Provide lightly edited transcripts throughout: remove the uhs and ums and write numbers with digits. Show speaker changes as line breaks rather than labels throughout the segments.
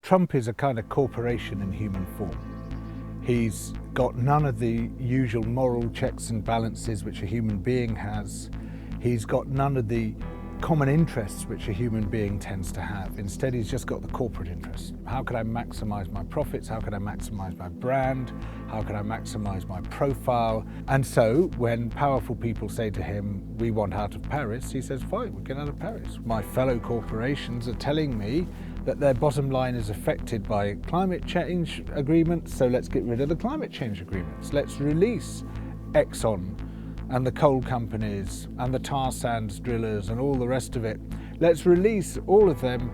Trump is a kind of corporation in human form. He's got none of the usual moral checks and balances which a human being has. He's got none of the common interests which a human being tends to have. Instead, he's just got the corporate interests. How can I maximize my profits? How can I maximize my brand? How can I maximize my profile? And so when powerful people say to him, we want out of Paris, he says, fine, we'll get out of Paris. My fellow corporations are telling me that their bottom line is affected by climate change agreements, so let's get rid of the climate change agreements. Let's release Exxon and the coal companies and the tar sands drillers and all the rest of it. Let's release all of them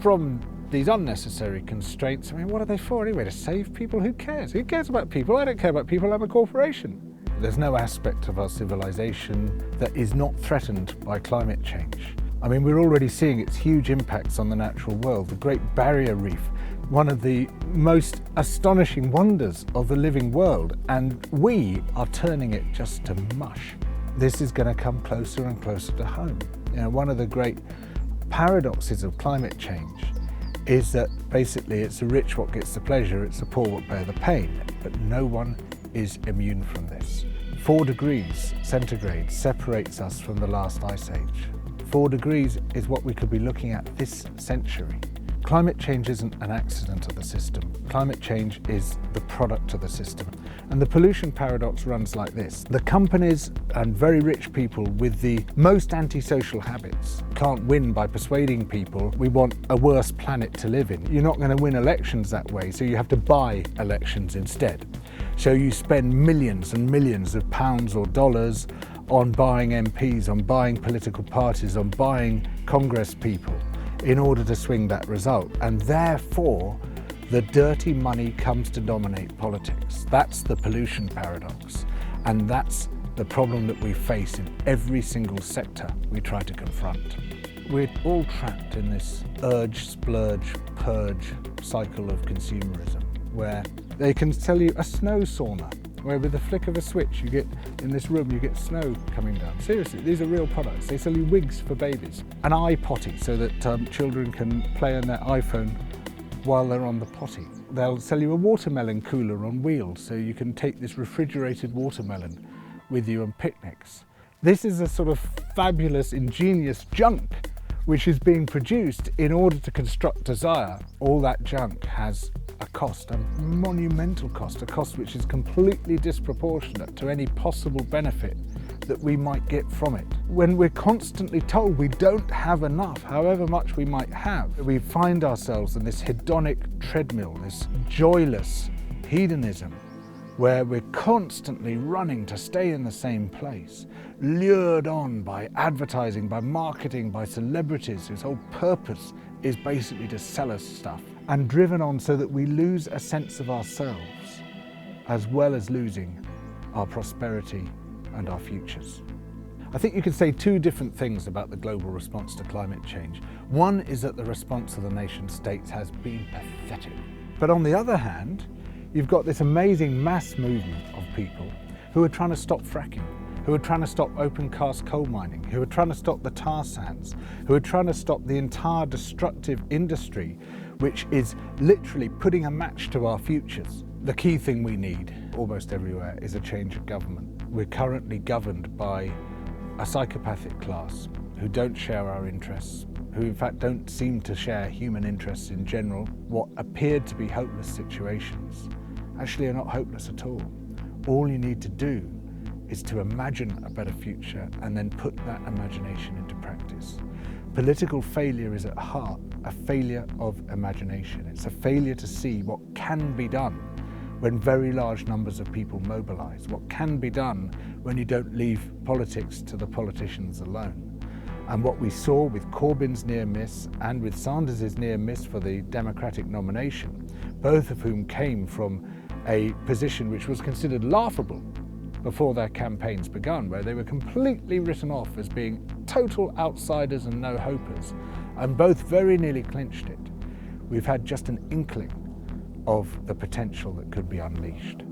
from these unnecessary constraints. I mean, what are they for anyway? To save people? Who cares? Who cares about people? I don't care about people, I'm a corporation. There's no aspect of our civilization that is not threatened by climate change. I mean, we're already seeing its huge impacts on the natural world. The Great Barrier Reef, one of the most astonishing wonders of the living world, and we are turning it just to mush. This is going to come closer and closer to home. You know, one of the great paradoxes of climate change is that basically it's the rich what gets the pleasure, it's the poor what bear the pain, but no one is immune from this. 4 degrees centigrade separates us from the last ice age. 4 degrees is what we could be looking at this century. Climate change isn't an accident of the system. Climate change is the product of the system. And the pollution paradox runs like this. The companies and very rich people with the most antisocial habits can't win by persuading people we want a worse planet to live in. You're not going to win elections that way, so you have to buy elections instead. So you spend millions and millions of pounds or dollars on buying MPs, on buying political parties, on buying Congress people in order to swing that result. And therefore, the dirty money comes to dominate politics. That's the pollution paradox. And that's the problem that we face in every single sector we try to confront. We're all trapped in this urge, splurge, purge cycle of consumerism, where they can sell you a snow sauna, where with the flick of a switch you get, in this room, you get snow coming down. Seriously, these are real products. They sell you wigs for babies, an iPotty so that children can play on their iPhone while they're on the potty. They'll sell you a watermelon cooler on wheels so you can take this refrigerated watermelon with you on picnics. This is a sort of fabulous, ingenious junk which is being produced in order to construct desire. All that junk has a cost, a monumental cost, a cost which is completely disproportionate to any possible benefit that we might get from it. When we're constantly told we don't have enough, however much we might have, we find ourselves in this hedonic treadmill, this joyless hedonism, where we're constantly running to stay in the same place, lured on by advertising, by marketing, by celebrities whose whole purpose is basically to sell us stuff, and driven on so that we lose a sense of ourselves, as well as losing our prosperity and our futures. I think you can say 2 different things about the global response to climate change. One is that the response of the nation states has been pathetic. But on the other hand, you've got this amazing mass movement of people who are trying to stop fracking, who are trying to stop open cast coal mining, who are trying to stop the tar sands, who are trying to stop the entire destructive industry which is literally putting a match to our futures. The key thing we need almost everywhere is a change of government. We're currently governed by a psychopathic class who don't share our interests, who in fact don't seem to share human interests in general. What appeared to be hopeless situations actually are not hopeless at all. All you need to do is to imagine a better future and then put that imagination into practice. Political failure is at heart a failure of imagination. It's a failure to see what can be done when very large numbers of people mobilise, what can be done when you don't leave politics to the politicians alone. And what we saw with Corbyn's near miss and with Sanders' near miss for the Democratic nomination, both of whom came from a position which was considered laughable before their campaigns begun, where they were completely written off as being total outsiders and no-hopers, and both very nearly clinched it. We've had just an inkling of the potential that could be unleashed.